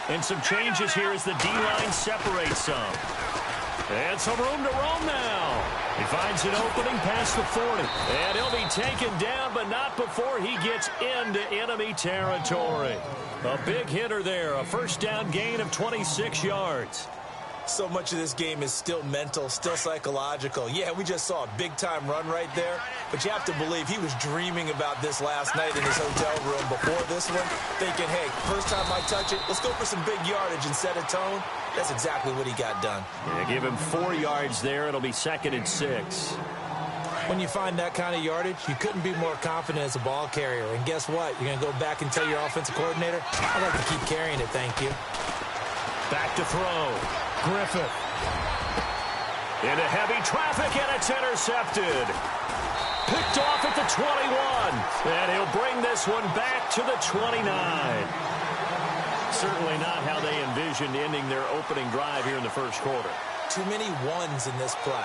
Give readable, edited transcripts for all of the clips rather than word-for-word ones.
And some changes here as the D-line separates some. And some room to roam now. He finds an opening past the 40. And he'll be taken down, but not before he gets into enemy territory. A big hitter there. A first down gain of 26 yards. So much of this game is still mental, still psychological. Yeah, we just saw a big-time run right there, but you have to believe he was dreaming about this last night in his hotel room before this one, thinking, hey, first time I touch it, let's go for some big yardage and set a tone. That's exactly what he got done. Yeah, give him 4 yards there. It'll be 2nd and 6. When you find that kind of yardage, you couldn't be more confident as a ball carrier. And guess what? You're going to go back and tell your offensive coordinator, I'd like to keep carrying it, thank you. Back to throw. Griffith. Into heavy traffic, and it's intercepted. Picked off at the 21. And he'll bring this one back to the 29. Certainly not how they envisioned ending their opening drive here in the first quarter. Too many ones in this play.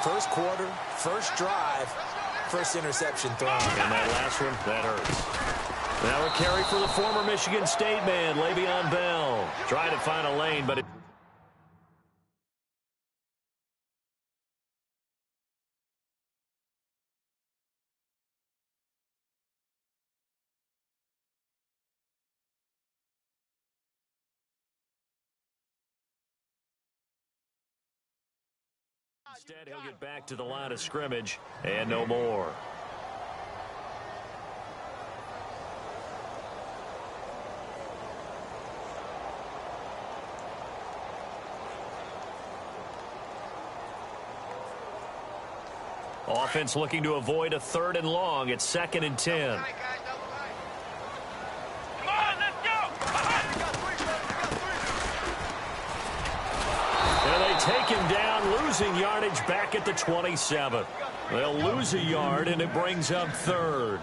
First quarter, first drive, first interception thrown. And that last one, that hurts. Now a carry for the former Michigan State man, Le'Veon Bell. Trying to find a lane, but instead, he'll get back to the line of scrimmage and no more. Offense looking to avoid a 3rd and long. It's 2nd and 10. Take him down, losing yardage back at the 27. They'll lose a yard, and it brings up 3rd.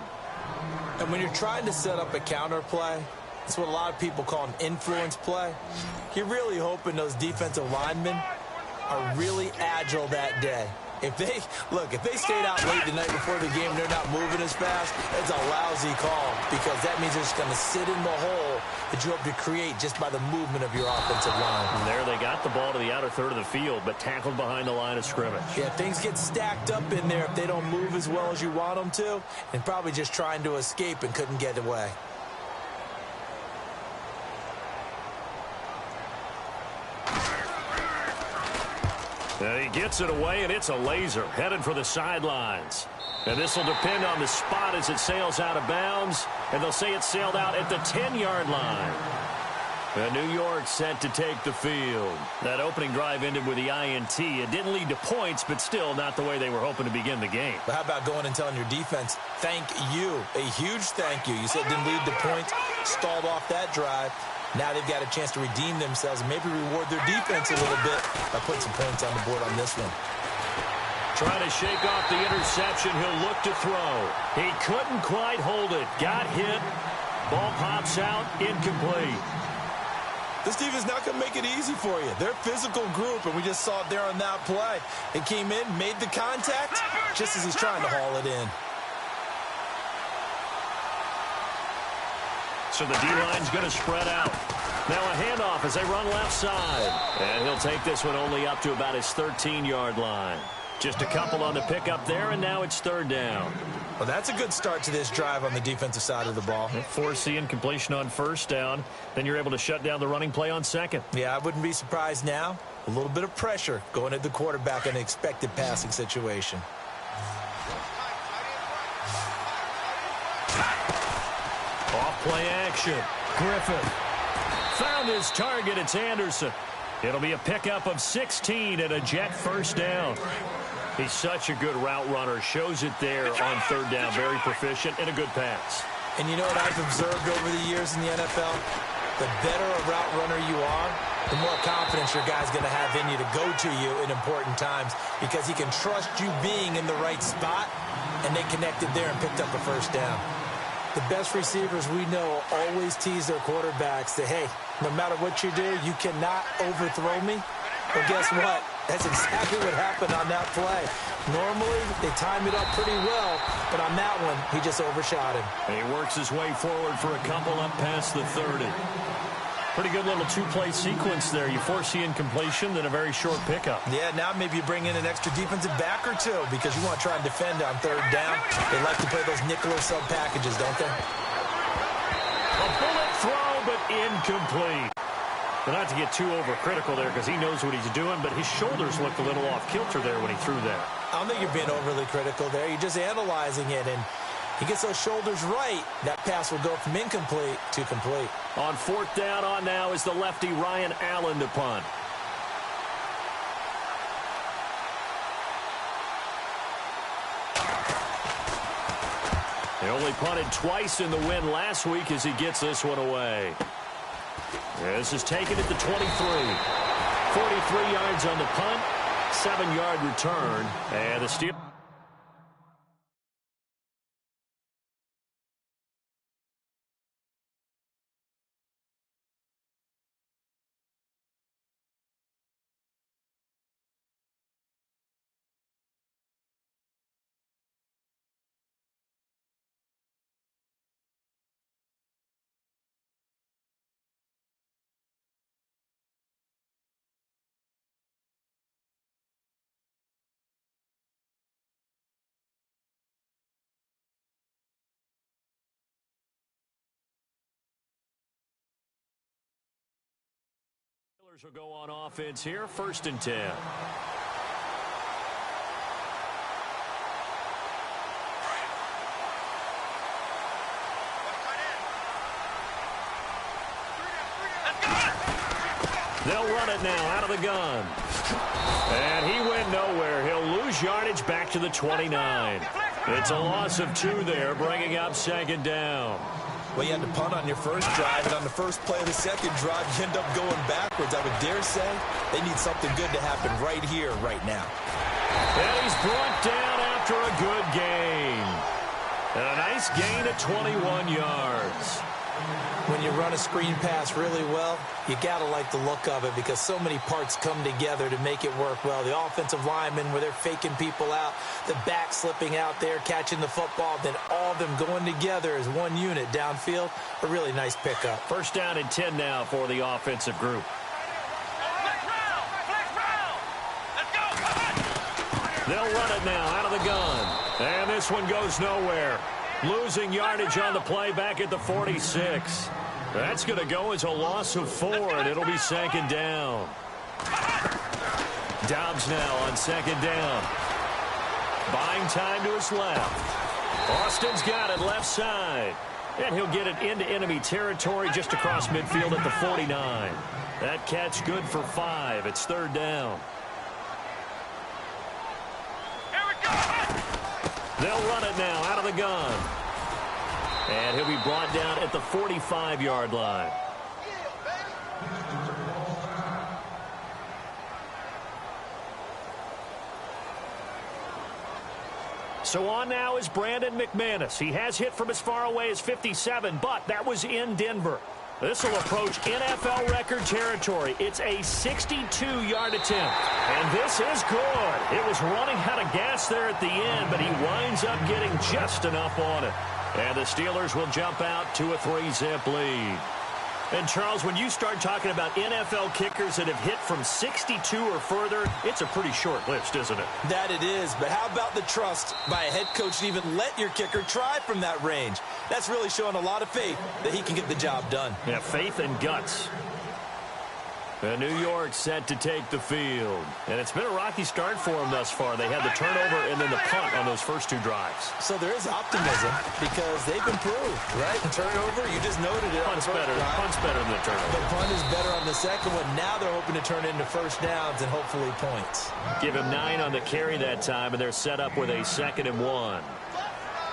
And when you're trying to set up a counter play, it's what a lot of people call an influence play. You're really hoping those defensive linemen are really agile that day. If they stayed out late the night before the game and they're not moving as fast, it's a lousy call because that means they're just going to sit in the hole that you hope to create just by the movement of your offensive line. And there they got the ball to the outer third of the field, but tackled behind the line of scrimmage. Yeah, things get stacked up in there if they don't move as well as you want them to, and probably just trying to escape and couldn't get away. He gets it away, and it's a laser headed for the sidelines. And this will depend on the spot as it sails out of bounds, and they'll say it sailed out at the 10-yard line. And New York set to take the field. That opening drive ended with the INT. It didn't lead to points, but still not the way they were hoping to begin the game. But how about going and telling your defense, thank you, a huge thank you. You said it didn't lead to points, stalled off that drive. Now they've got a chance to redeem themselves and maybe reward their defense a little bit by putting some points on the board on this one. Trying to shake off the interception. He'll look to throw. He couldn't quite hold it. Got hit. Ball pops out. Incomplete. This defense is not going to make it easy for you. They're a physical group, and we just saw it there on that play. They came in, made the contact, just as he's trying to haul it in. So the D-line's going to spread out. Now a handoff as they run left side. And he'll take this one only up to about his 13-yard line. Just a couple on the pickup there, and now it's 3rd down. Well, that's a good start to this drive on the defensive side of the ball. Forcing completion on 1st down. Then you're able to shut down the running play on 2nd. Yeah, I wouldn't be surprised now. A little bit of pressure going at the quarterback in an expected passing situation. Off-play action. Griffith found his target. It's Anderson. It'll be a pickup of 16 and a jet 1st down. He's such a good route runner. Shows it there on 3rd down. Very proficient and a good pass. And you know what I've observed over the years in the NFL? The better a route runner you are, the more confidence your guy's going to have in you to go to you in important times because he can trust you being in the right spot, and they connected there and picked up a 1st down. The best receivers we know always tease their quarterbacks that, hey, no matter what you do, you cannot overthrow me. Well, guess what? That's exactly what happened on that play. Normally, they time it up pretty well, but on that one, he just overshot him. And he works his way forward for a couple up past the 30. Pretty good little two-play sequence there. You force the incompletion, then a very short pickup. Yeah, now maybe you bring in an extra defensive back or two because you want to try and defend on third down. They like to play those nickel or sub packages, don't they? A bullet throw, but incomplete. But not to get too overcritical there because he knows what he's doing, but his shoulders looked a little off kilter there when he threw that. I don't think you're being overly critical there. You're just analyzing it, and he gets those shoulders right. That pass will go from incomplete to complete. On fourth down on now is the lefty Ryan Allen to punt. He only punted twice in the win last week as he gets this one away. This is taken at the 23. 43 yards on the punt, 7-yard return, and the steal. Will go on offense here, 1st and 10. They'll run it now out of the gun. And he went nowhere. He'll lose yardage back to the 29. It's a loss of 2 there, bringing up 2nd down. Well, you had to punt on your first drive, and on the first play of the second drive, you end up going backwards. I would dare say they need something good to happen right here, right now. And he's brought down after a good gain. And a nice gain of 21 yards. When you run a screen pass really well, you got to like the look of it because so many parts come together to make it work well. The offensive linemen, where they're faking people out, the back slipping out there, catching the football, then all of them going together as one unit downfield. A really nice pickup. 1st down and 10 now for the offensive group. They'll run it now out of the gun. And this one goes nowhere. Losing yardage on the play back at the 46. That's going to go as a loss of 4, and it'll be 2nd down. Dobbs now on 2nd down. Buying time to his left. Austin's got it left side. And he'll get it into enemy territory just across midfield at the 49. That catch good for 5. It's 3rd down. They'll run it now out of the gun. And he'll be brought down at the 45-yard line. So on now is Brandon McManus. He has hit from as far away as 57, but that was in Denver. This will approach NFL record territory. It's a 62-yard attempt. And this is good. It was running out of gas there at the end, but he winds up getting just enough on it. And the Steelers will jump out to a 3-zip lead. And, Charles, when you start talking about NFL kickers that have hit from 62 or further, it's a pretty short list, isn't it? That it is. But how about the trust by a head coach to even let your kicker try from that range? That's really showing a lot of faith that he can get the job done. Yeah, faith and guts. And New York set to take the field. And it's been a rocky start for them thus far. They had the turnover and then the punt on those first 2 drives. So there is optimism because they've improved, right? The turnover, you just noted it. Punt's better than the turnover. The punt is better on the second one. Now they're hoping to turn into first downs and hopefully points. Give him 9 on the carry that time, and they're set up with a 2nd and 1.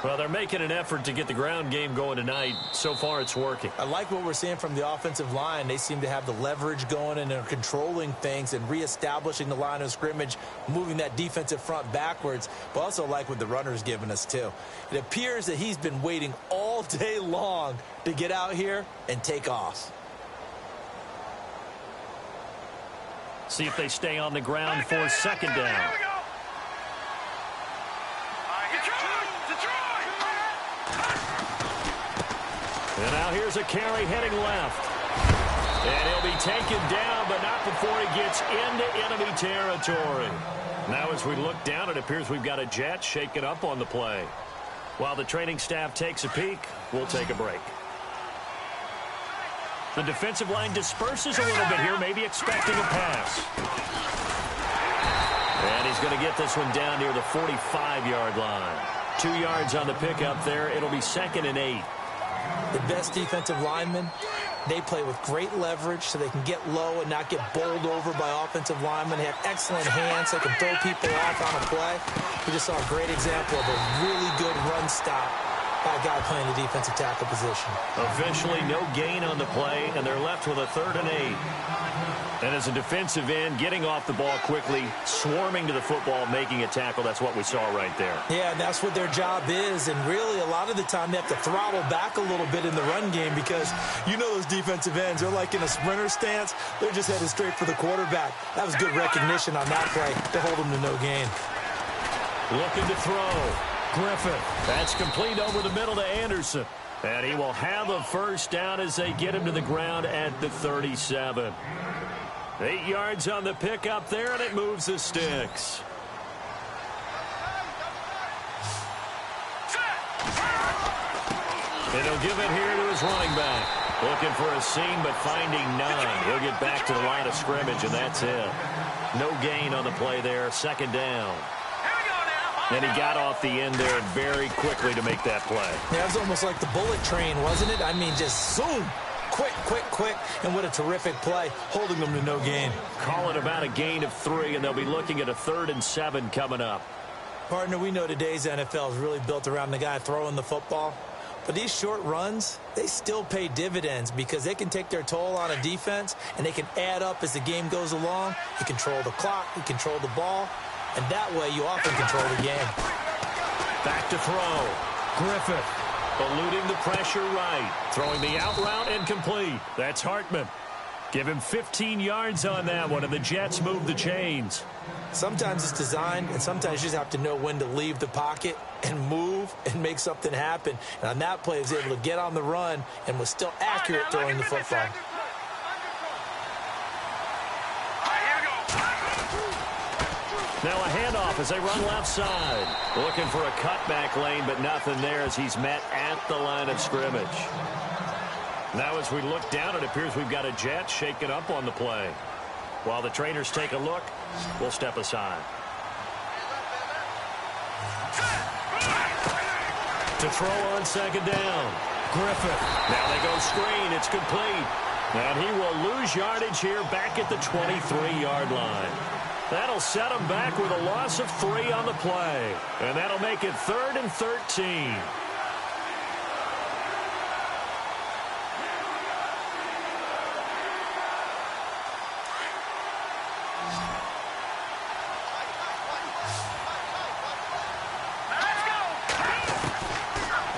Well, they're making an effort to get the ground game going tonight. So far, it's working. I like what we're seeing from the offensive line. They seem to have the leverage going and are controlling things and reestablishing the line of scrimmage, moving that defensive front backwards. But also like what the runner's giving us, too. It appears that he's been waiting all day long to get out here and take off. See if they stay on the ground for 2nd down. And now here's a carry heading left. And he'll be taken down, but not before he gets into enemy territory. Now as we look down, it appears we've got a Jet shaken up on the play. While the training staff takes a peek, we'll take a break. The defensive line disperses a little bit here, maybe expecting a pass. And he's going to get this one down near the 45-yard line. 2 yards on the pickup there. It'll be 2nd and 8. The best defensive linemen, they play with great leverage so they can get low and not get bowled over by offensive linemen. They have excellent hands. They can throw people off on a play. We just saw a great example of a really good run stop by a guy playing the defensive tackle position. Officially no gain on the play, and they're left with a 3rd and 8. And as a defensive end, getting off the ball quickly, swarming to the football, making a tackle, that's what we saw right there. Yeah, and that's what their job is. And really, a lot of the time, they have to throttle back a little bit in the run game because you know those defensive ends, they're like in a sprinter stance. They're just headed straight for the quarterback. That was good recognition on that play to hold them to no gain. Looking to throw. Griffith. That's complete over the middle to Anderson. And he will have a first down as they get him to the ground at the 37. 8 yards on the pickup there, and it moves the sticks. And he'll give it here to his running back. Looking for a seam, but finding none. He'll get back to the line of scrimmage, and that's it. No gain on the play there. 2nd down. And he got off the end there very quickly to make that play. Yeah, it was almost like the bullet train, wasn't it? I mean, just zoom. Quick, quick, quick. And what a terrific play, holding them to no gain. Calling about a gain of 3, and they'll be looking at a 3rd and 7 coming up. Partner, we know today's NFL is really built around the guy throwing the football. But these short runs, they still pay dividends because they can take their toll on a defense, and they can add up as the game goes along. You control the clock, you control the ball, and that way you often control the game. Back to throw. Griffith eluding the pressure right. Throwing the out route and complete. That's Hartman. Give him 15 yards on that one, and the Jets move the chains. Sometimes it's designed, and sometimes you just have to know when to leave the pocket and move and make something happen. And on that play, he was able to get on the run and was still accurate throwing the football. Now a handoff as they run left side. Looking for a cutback lane, but nothing there as he's met at the line of scrimmage. Now as we look down, it appears we've got a Jet shaken up on the play. While the trainers take a look, we'll step aside. To throw on 2nd down. Griffith. Now they go screen. It's complete. And he will lose yardage here back at the 23-yard line. That'll set him back with a loss of 3 on the play. And that'll make it 3rd and 13.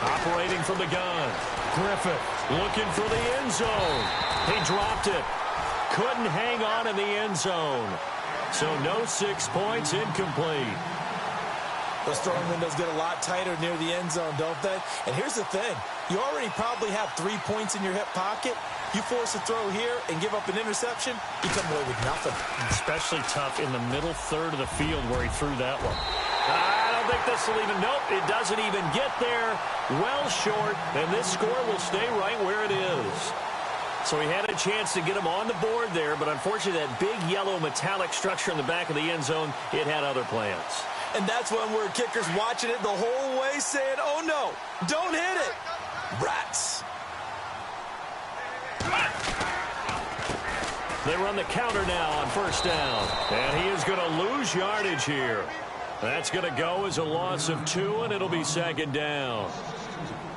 Operating from the gun. Griffith looking for the end zone. He dropped it. Couldn't hang on in the end zone. So no 6 points, incomplete. Those throwing windows get a lot tighter near the end zone, don't they? And here's the thing. You already probably have 3 points in your hip pocket. You force a throw here and give up an interception, you come away with nothing. Especially tough in the middle third of the field where he threw that one. I don't think this will even, nope, it doesn't even get there. Well short, and this score will stay right where it is. So he had a chance to get him on the board there, but unfortunately that big yellow metallic structure in the back of the end zone, it had other plans. And that's when we're kickers watching it the whole way saying, oh no, don't hit it. Rats. They run the counter now on 1st down. And he is going to lose yardage here. That's going to go as a loss of 2, and it'll be 2nd down.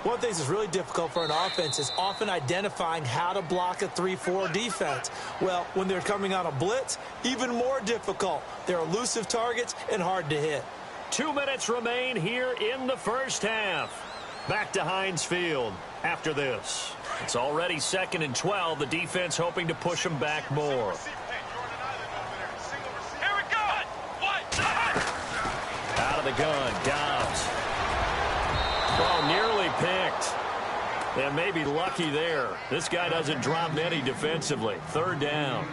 One of the things that's really difficult for an offense is often identifying how to block a 3-4 defense. Well, when they're coming on a blitz, even more difficult. They're elusive targets and hard to hit. 2 minutes remain here in the first half. Back to Heinz Field after this. It's already 2nd and 12. The defense hoping to push them back more. Out of the gun, Dobbs. Oh, nearly picked. And maybe lucky there. This guy doesn't drop many defensively. Third down.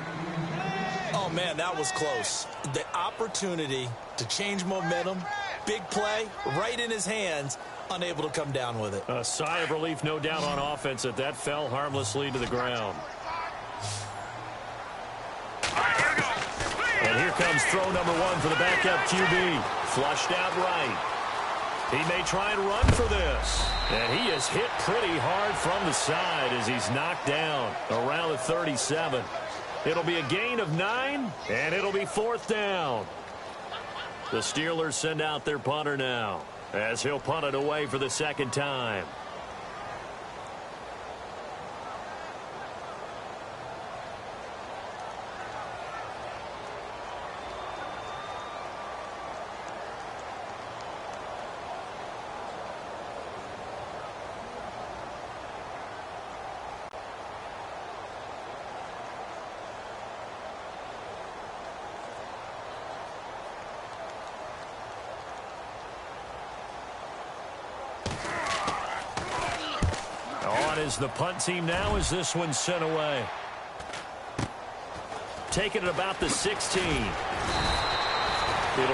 Oh, man, that was close. The opportunity to change momentum, big play, right in his hands, unable to come down with it. A sigh of relief, no doubt, on offense that fell harmlessly to the ground. And here comes throw number one for the backup QB. Flushed out right. He may try and run for this. And he is hit pretty hard from the side as he's knocked down around the 37. It'll be a gain of 9, and it'll be fourth down. The Steelers send out their punter now as he'll punt it away for the second time. Is the punt team now as this one's sent away. Taking it about the 16. It'll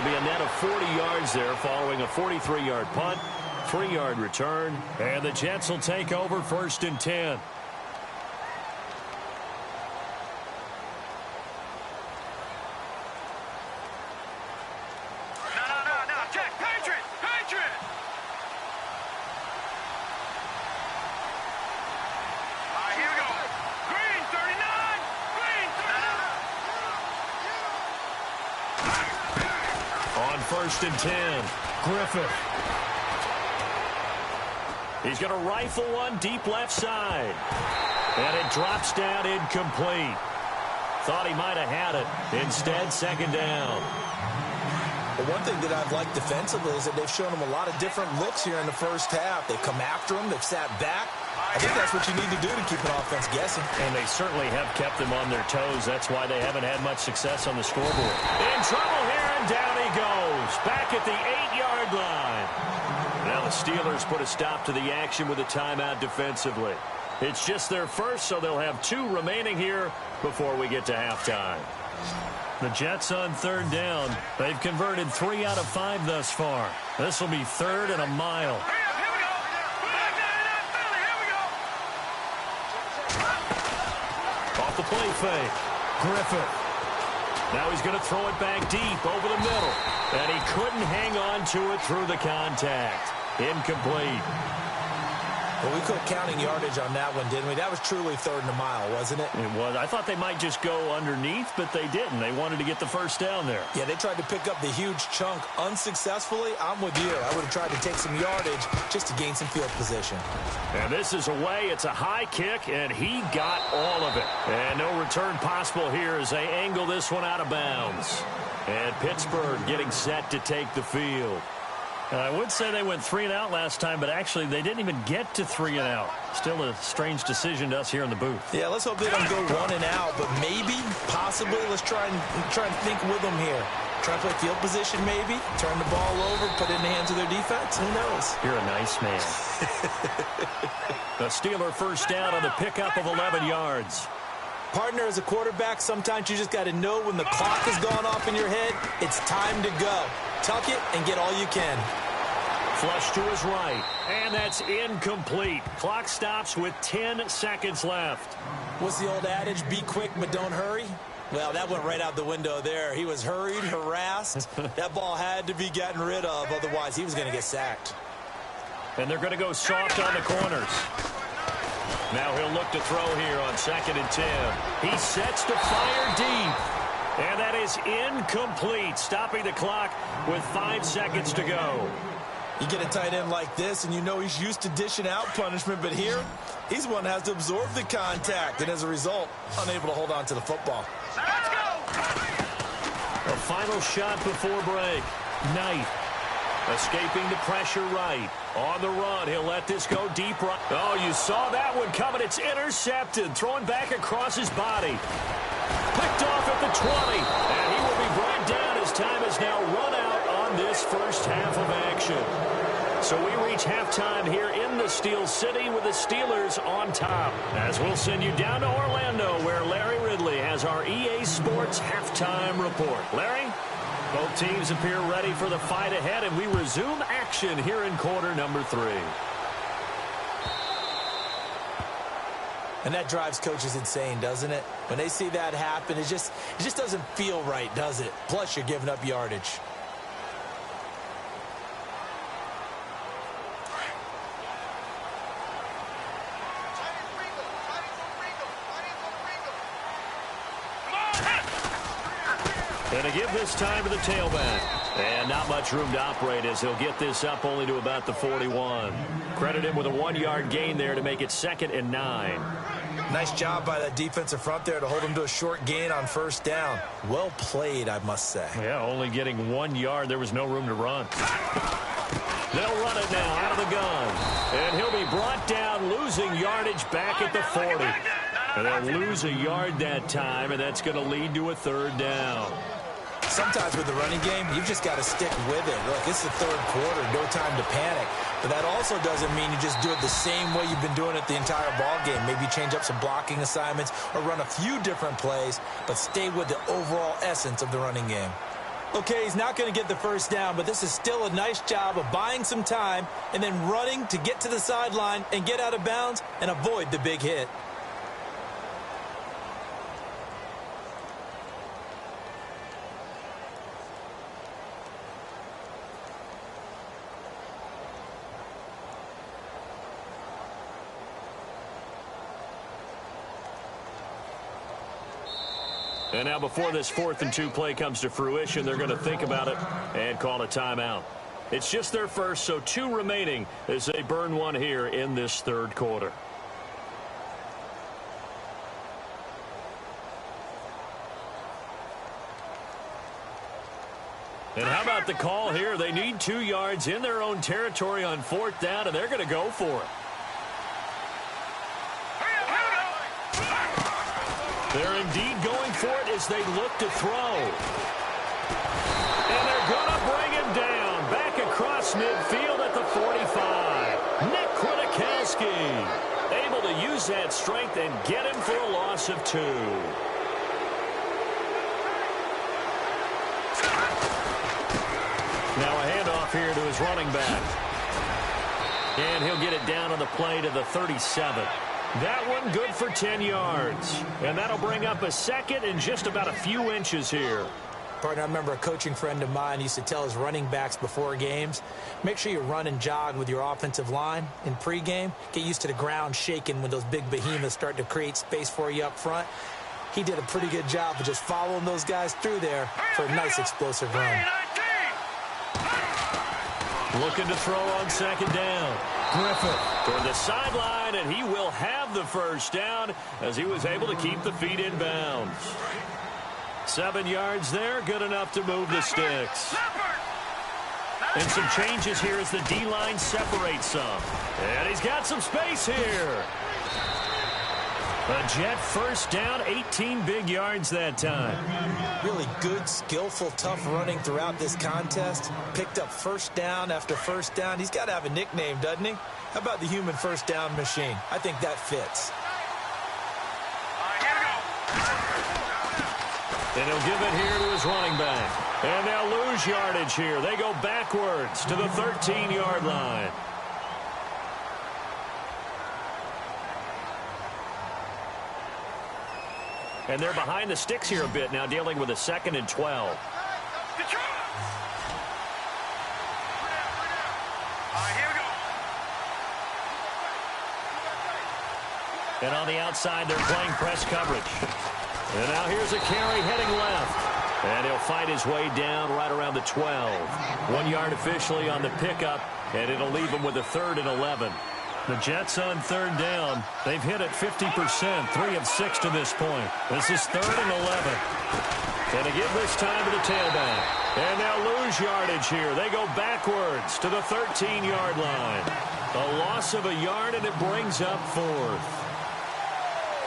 be a net of 40 yards there following a 43-yard punt, 3-yard return, and the Jets will take over first and 10. First and 10. Griffith. He's going to rifle one deep left side. And it drops down incomplete. Thought he might have had it. Instead, second down. Well, one thing that I've liked defensively is that they've shown him a lot of different looks here in the first half. They've come after him. They've sat back. I think that's what you need to do to keep an offense guessing. And they certainly have kept them on their toes. That's why they haven't had much success on the scoreboard. In trouble here, and down he goes. Back at the 8-yard line. Now the Steelers put a stop to the action with a timeout defensively. It's just their first, so they'll have 2 remaining here before we get to halftime. The Jets on third down. They've converted 3 out of 5 thus far. This will be third and a mile. Off the play fake. Griffith. Now he's going to throw it back deep over the middle. And he couldn't hang on to it through the contact. Incomplete. Well, we quit counting yardage on that one, didn't we? That was truly third and a mile, wasn't it? It was. I thought they might just go underneath, but they didn't. They wanted to get the first down there. Yeah, they tried to pick up the huge chunk unsuccessfully. I'm with you. I would have tried to take some yardage just to gain some field position. And this is away. It's a high kick, and he got all of it. And no return possible here as they angle this one out of bounds. And Pittsburgh getting set to take the field. I would say they went 3 and out last time, but actually they didn't even get to 3 and out. Still a strange decision to us here in the booth. Yeah, let's hope they don't go 1 and out, but maybe, possibly, let's try and think with them here. Try to play field position maybe, turn the ball over, put it in the hands of their defense. Who knows? You're a nice man. The Steeler first down on the pickup of 11 yards. Partner, as a quarterback, sometimes you just got to know when the clock has gone off in your head, it's time to go. Tuck it and get all you can. Flush to his right, and that's incomplete. Clock stops with 10 seconds left. What's the old adage? Be quick, but don't hurry. Well, that went right out the window there. He was hurried, harassed. That ball had to be gotten rid of, otherwise he was going to get sacked. And they're going to go soft on the corners. Now he'll look to throw here on 2nd and 10. He sets to fire deep. And that is incomplete, stopping the clock with 5 seconds to go. You get a tight end like this, and you know he's used to dishing out punishment, but here, he's one that has to absorb the contact, and as a result, unable to hold on to the football. Let's go! A final shot before break. Knight escaping the pressure right. On the run, he'll let this go deep right. Oh, you saw that one coming. It's intercepted. Throwing back across his body. Picked off at the 20. And he will be brought down as time is now run out on this first half of action. So we reach halftime here in the Steel City with the Steelers on top. As we'll send you down to Orlando, where Larry Ridley has our EA Sports halftime report. Larry? Both teams appear ready for the fight ahead, and we resume action here in quarter number 3. And that drives coaches insane, doesn't it? When they see that happen, it just doesn't feel right, does it? Plus, you're giving up yardage. And to give this time to the tailback. And not much room to operate as he'll get this up only to about the 41. Credit him with a 1-yard gain there to make it 2nd and 9. Nice job by that defensive front there to hold him to a short gain on first down. Well played, I must say. Yeah, only getting 1 yard. There was no room to run. They'll run it now out of the gun. And he'll be brought down, losing yardage back at the 40. And they'll lose a yard that time, and that's going to lead to a 3rd down. Sometimes with the running game, you've just got to stick with it. Look, it's the 3rd quarter, no time to panic. But that also doesn't mean you just do it the same way you've been doing it the entire ball game. Maybe change up some blocking assignments or run a few different plays, but stay with the overall essence of the running game. Okay, he's not going to get the first down, but this is still a nice job of buying some time and then running to get to the sideline and get out of bounds and avoid the big hit. And now before this 4th and 2 play comes to fruition, they're going to think about it and call a timeout. It's just their first, so 2 remaining as they burn one here in this 3rd quarter. And how about the call here? They need 2 yards in their own territory on 4th down, and they're going to go for it. They're indeed going for it as they look to throw. And they're going to bring him down. Back across midfield at the 45. Nick Kwiatkowski able to use that strength and get him for a loss of 2. Now a handoff here to his running back. And he'll get it down on the play to the 37. That one good for 10 yards. And that'll bring up a 2nd and just about a few inches here. Partner, I remember a coaching friend of mine used to tell his running backs before games, make sure you run and jog with your offensive line in pregame. Get used to the ground shaking when those big behemoths start to create space for you up front. He did a pretty good job of just following those guys through there for a nice explosive run. Looking to throw on 2nd down. Griffith toward the sideline, and he will have the first down as he was able to keep the feet in bounds. 7 yards there, good enough to move the sticks. And some changes here as the D-line separates some. And he's got some space here. A Jet first down, 18 big yards that time. Really good, skillful, tough running throughout this contest. Picked up first down after first down. He's got to have a nickname, doesn't he? How about the human first down machine? I think that fits. And he'll give it here to his running back. And they'll lose yardage here. They go backwards to the 13-yard line. And they're behind the sticks here a bit now, dealing with a 2nd and 12. And on the outside, they're playing press coverage. And now here's a carry heading left. And he'll fight his way down right around the 12. 1 yard officially on the pickup, and it'll leave him with a 3rd and 11. The Jets on 3rd down. They've hit it 50%, 3 of 6 to this point. This is 3rd and 11. And to give this time to the tailback. And they'll lose yardage here. They go backwards to the 13-yard line. A loss of a yard, and it brings up 4th.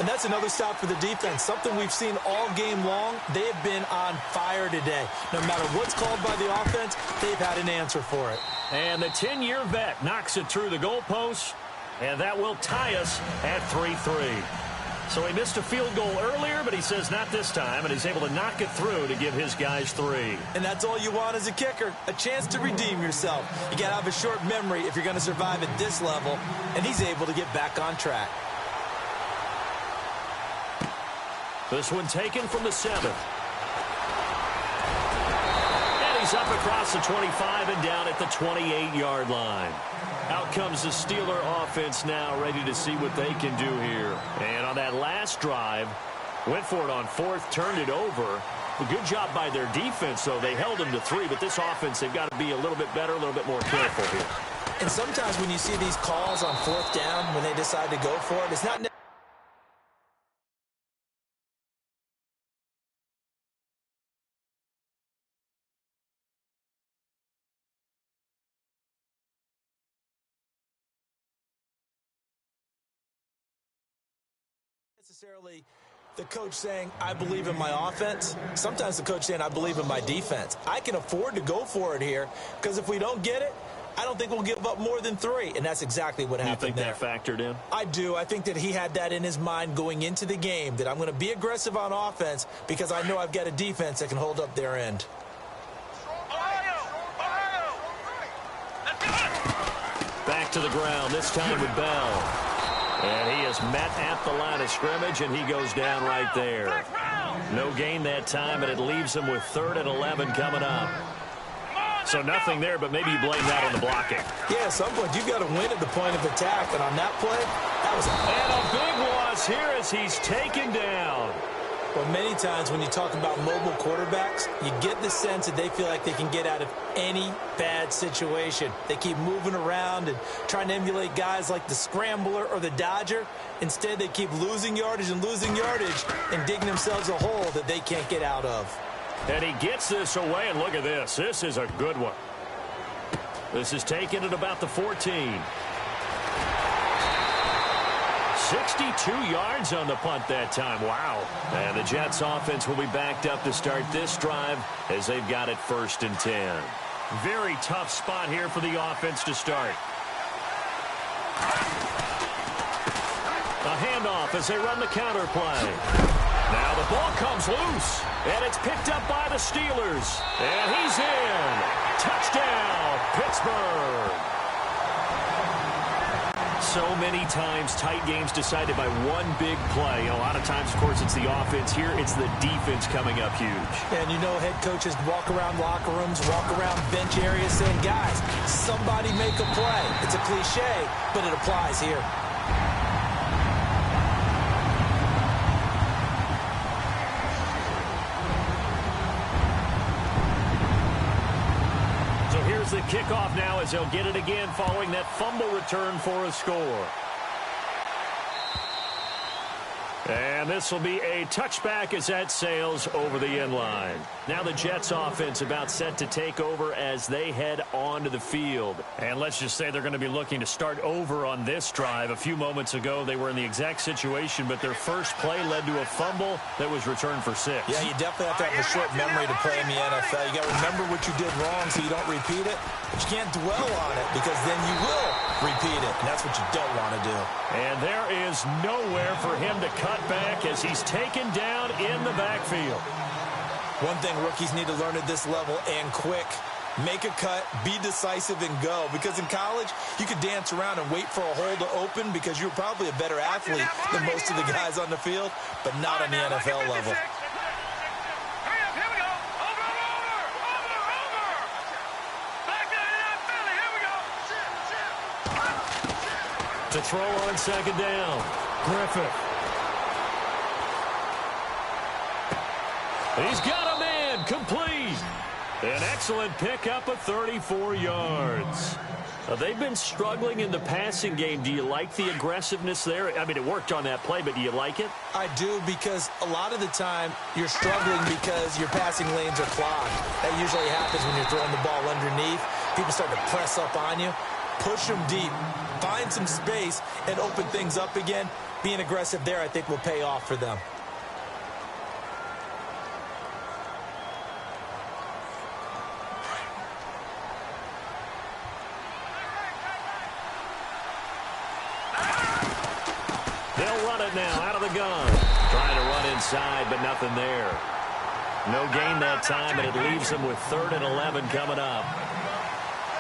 And that's another stop for the defense, something we've seen all game long. They have been on fire today. No matter what's called by the offense, they've had an answer for it. And the 10-year vet knocks it through the goalpost, and that will tie us at 3-3. So he missed a field goal earlier, but he says not this time, and he's able to knock it through to give his guys 3. And that's all you want as a kicker, a chance to redeem yourself. You got to have a short memory if you're going to survive at this level, and he's able to get back on track. This one taken from the 7th. And he's up across the 25 and down at the 28-yard line. Out comes the Steeler offense now, ready to see what they can do here. And on that last drive, went for it on 4th, turned it over. A good job by their defense, though. They held them to 3, but this offense, they've got to be a little bit better, a little bit more careful here. And sometimes when you see these calls on 4th down, when they decide to go for it, it's not necessarily the coach saying, I believe in my offense. Sometimes the coach saying, I believe in my defense. I can afford to go for it here because if we don't get it, I don't think we'll give up more than 3. And that's exactly what happened there. You think that factored in? I do. I think that he had that in his mind going into the game, that I'm going to be aggressive on offense because I know I've got a defense that can hold up their end. Back to the ground, this time with Bell. And he is met at the line of scrimmage, and he goes down right there. No gain that time, and it leaves him with 3rd and 11 coming up. So nothing there, but maybe you blame that on the blocking. Yeah, at some point, you've got to win at the point of attack. And on that play, that was and a big loss here as he's taken down. Well, many times when you talk about mobile quarterbacks, you get the sense that they feel like they can get out of any bad situation. They keep moving around and trying to emulate guys like the Scrambler or the Dodger. Instead, they keep losing yardage and digging themselves a hole that they can't get out of. And he gets this away, and look at this. This is a good one. This is taken at about the 14. 62 yards on the punt that time. Wow. And the Jets offense will be backed up to start this drive as they've got it 1st and 10. Very tough spot here for the offense to start. A handoff as they run the counter play. Now the ball comes loose, and it's picked up by the Steelers. And he's in. Touchdown, Pittsburgh. So many times tight games decided by one big play. A lot of times, of course, it's the offense. Here, it's the defense coming up huge. And you know head coaches walk around locker rooms, walk around bench areas saying, guys, somebody make a play. It's a cliche, but it applies here. The kickoff now as they'll get it again following that fumble return for a score. And this will be a touchback as that sails over the end line. Now the Jets offense about set to take over as they head onto the field. And let's just say they're going to be looking to start over on this drive. A few moments ago, they were in the exact situation, but their first play led to a fumble that was returned for 6. Yeah, you definitely have to have a short memory to play in the NFL. You got to remember what you did wrong so you don't repeat it. But you can't dwell on it because then you will repeat it, and that's what you don't want to do. And there is nowhere for him to cut back as he's taken down in the backfield. One thing rookies need to learn at this level, and quick, make a cut, be decisive, and go. Because in college, you could dance around and wait for a hole to open because you're probably a better athlete than most of the guys on the field, but not on the NFL level. To throw on 2nd down, Griffith. He's got a man, complete. An excellent pickup of 34 yards. They've been struggling in the passing game. Do you like the aggressiveness there? I mean, it worked on that play, but do you like it? I do, because a lot of the time you're struggling because your passing lanes are clogged. That usually happens when you're throwing the ball underneath. People start to press up on you. push them deep, find some space, and open things up again. Being aggressive there, I think, will pay off for them. They'll run it now out of the gun. Trying to run inside, but nothing there. No gain that time, and it leaves them with 3rd and 11 coming up.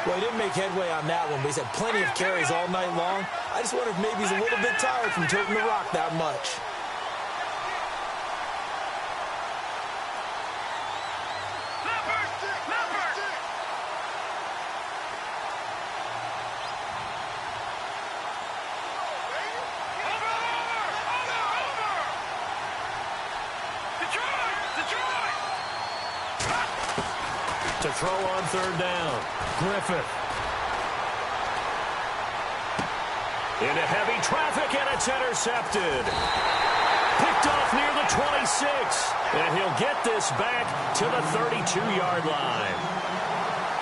Well, he didn't make headway on that one, but he's had plenty of carries all night long. I just wonder if maybe he's a little bit tired from toting the rock that much. To throw on 3rd down. Griffith. Into heavy traffic, and it's intercepted. Picked off near the 26. And he'll get this back to the 32-yard line.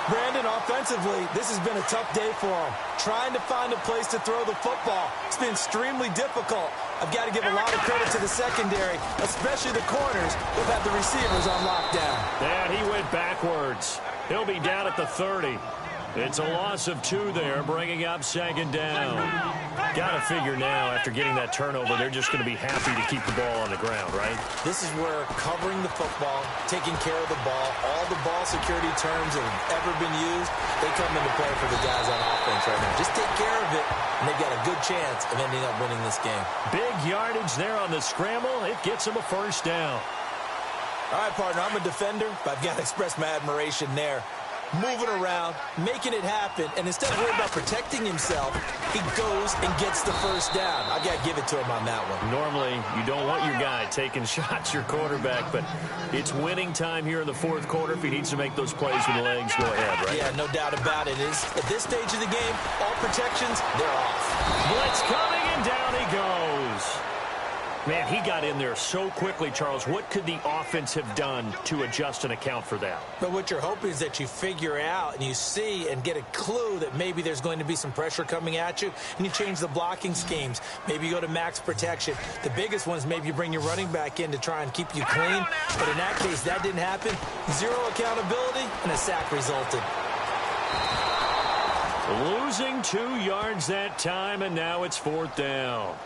Brandon, offensively, this has been a tough day for him. Trying to find a place to throw the football. It's been extremely difficult. I've got to give a lot of credit to the secondary, especially the corners who've had the receivers on lockdown. And he went backwards. He'll be down at the 30. It's a loss of 2 there, bringing up 2nd down. Got to figure now, after getting that turnover, they're just going to be happy to keep the ball on the ground, right? This is where covering the football, taking care of the ball, all the ball security terms that have ever been used, they come into play for the guys on offense right now. Just take care of it, and they've got a good chance of ending up winning this game. Big yardage there on the scramble. It gets them a 1st down. All right, partner, I'm a defender, but I've got to express my admiration there. Moving around, making it happen, and instead of worrying about protecting himself, he goes and gets the 1st down. I've got to give it to him on that one. Normally, you don't want your guy taking shots, your quarterback, but it's winning time here in the 4th quarter. If he needs to make those plays with the legs, go ahead, right? Yeah, no doubt about it. At this stage of the game, all protections, they're off. Blitz coming, and down he goes. Man, he got in there so quickly, Charles. What could the offense have done to adjust and account for that? But what you're hoping is that you figure out and you see and get a clue that maybe there's going to be some pressure coming at you, and you change the blocking schemes. Maybe you go to max protection. The biggest one is maybe you bring your running back in to try and keep you clean. But in that case, that didn't happen. 0 accountability, and a sack resulted. Losing 2 yards that time, and now it's 4th down.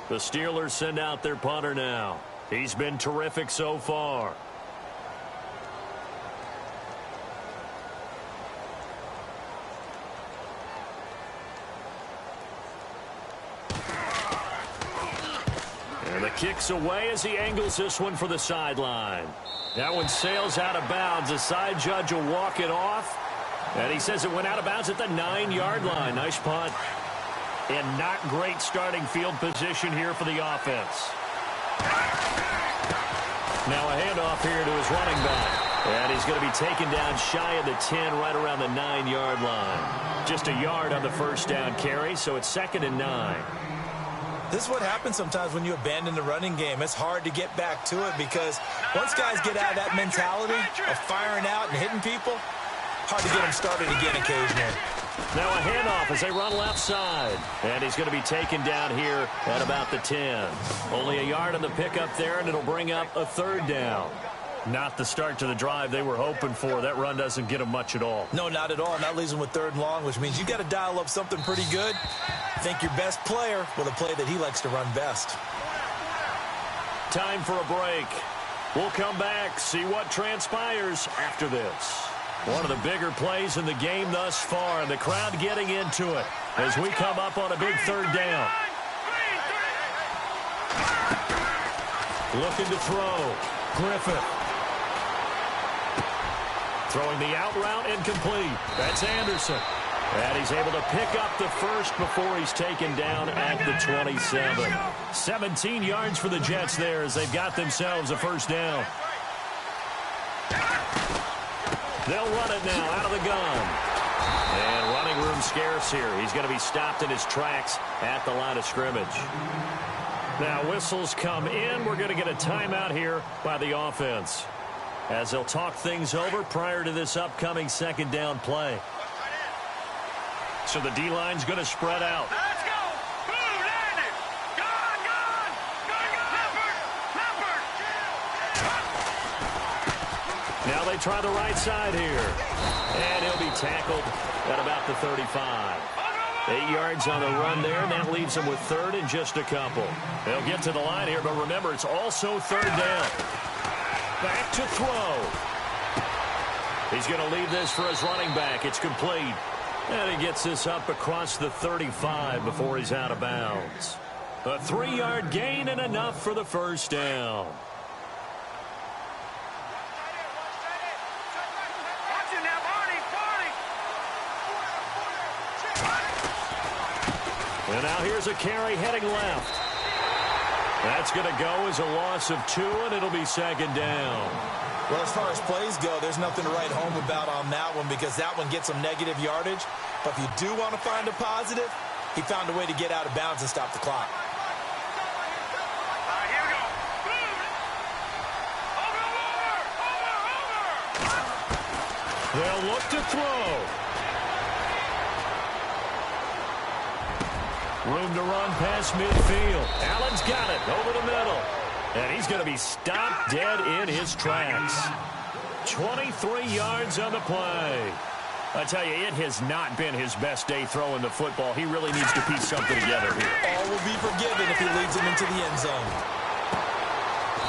The Steelers send out their punter now. He's been terrific so far. And the kick's away as he angles this one for the sideline. That one sails out of bounds. The side judge will walk it off. And he says it went out of bounds at the 9-yard line. Nice punt. And not great starting field position here for the offense. Now a handoff here to his running back. And he's going to be taken down shy of the 10, right around the 9-yard line. Just a yard on the 1st down carry, so it's 2nd and 9. This is what happens sometimes when you abandon the running game. It's hard to get back to it because once guys get out of that mentality of firing out and hitting people, hard to get them started again occasionally. Now a handoff as they run left side. And he's going to be taken down here at about the 10. Only a yard on the pickup there, and it'll bring up a 3rd down. Not the start to the drive they were hoping for. That run doesn't get them much at all. No, not at all. And that leaves them with 3rd and long, which means you got to dial up something pretty good. Think your best player with a play that he likes to run best. Time for a break. We'll come back, see what transpires after this. One of the bigger plays in the game thus far, and the crowd getting into it as we come up on a big 3rd down. Looking to throw. Griffith. Throwing the out route incomplete. That's Anderson. And he's able to pick up the 1st before he's taken down at the 27. 17 yards for the Jets there as they've got themselves a 1st down. They'll run it now out of the gun. And running room scarce here. He's going to be stopped in his tracks at the line of scrimmage. Now whistles come in. We're going to get a timeout here by the offense. as they'll talk things over prior to this upcoming second down play. So the D-line's going to spread out. Let's go! Boom, landed! Gone! Now they try the right side here. And he'll be tackled at about the 35. 8 yards on the run there, and that leaves him with third and just a couple. They'll get to the line here, but remember, it's also third down. Back to throw. He's going to leave this for his running back. It's complete. And he gets this up across the 35 before he's out of bounds. A 3-yard gain and enough for the first down. And now here's a carry heading left. That's going to go as a loss of 2, and it'll be second down. Well, as far as plays go, there's nothing to write home about on that one because that one gets some negative yardage. But if you do want to find a positive, he found a way to get out of bounds and stop the clock. Here we go. Over. They'll look to throw. Room to run past midfield. Allen's got it over the middle. And he's going to be stopped dead in his tracks. 23 yards on the play. I tell you, it has not been his best day throwing the football. He really needs to piece something together here. All will be forgiven if he leads him into the end zone.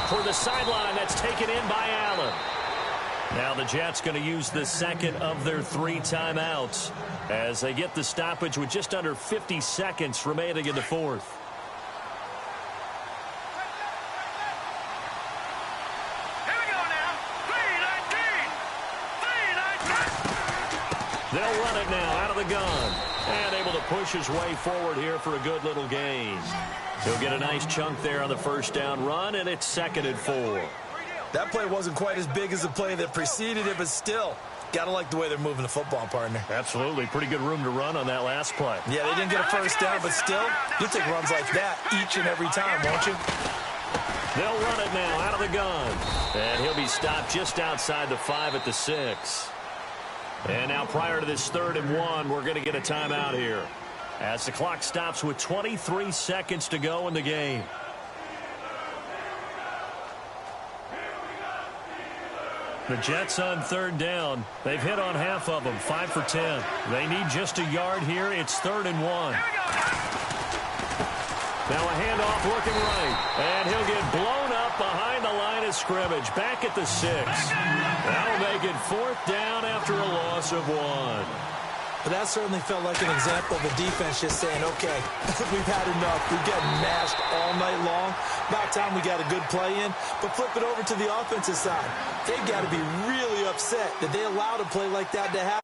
For the sideline, that's taken in by Allen. Now the Jets going to use the second of their 3 timeouts as they get the stoppage with just under 50 seconds remaining in the fourth. Here we go now. 3-19. They'll run it now out of the gun. And able to push his way forward here for a good little gain. He'll get a nice chunk there on the first down run, and it's 2nd and 4. That play wasn't quite as big as the play that preceded it, but still, got to like the way they're moving the football, partner. Absolutely. Pretty good room to run on that last play. Yeah, they didn't get a first down, but still, you'll take runs like that each and every time, won't you? They'll run it now out of the gun. And he'll be stopped just outside the 5 at the 6. And now prior to this 3rd and 1, we're going to get a timeout here as the clock stops with 23 seconds to go in the game. The Jets on 3rd down. They've hit on half of them, 5 for 10. They need just a yard here. It's 3rd and 1. Now a handoff looking right. And he'll get blown up behind the line of scrimmage. Back at the 6. That'll make it 4th down after a loss of 1. But that certainly felt like an example of the defense just saying, okay, we've had enough. We've gotten mashed all night long. About time we got a good play in. But flip it over to the offensive side. They've got to be really upset that they allowed a play like that to happen.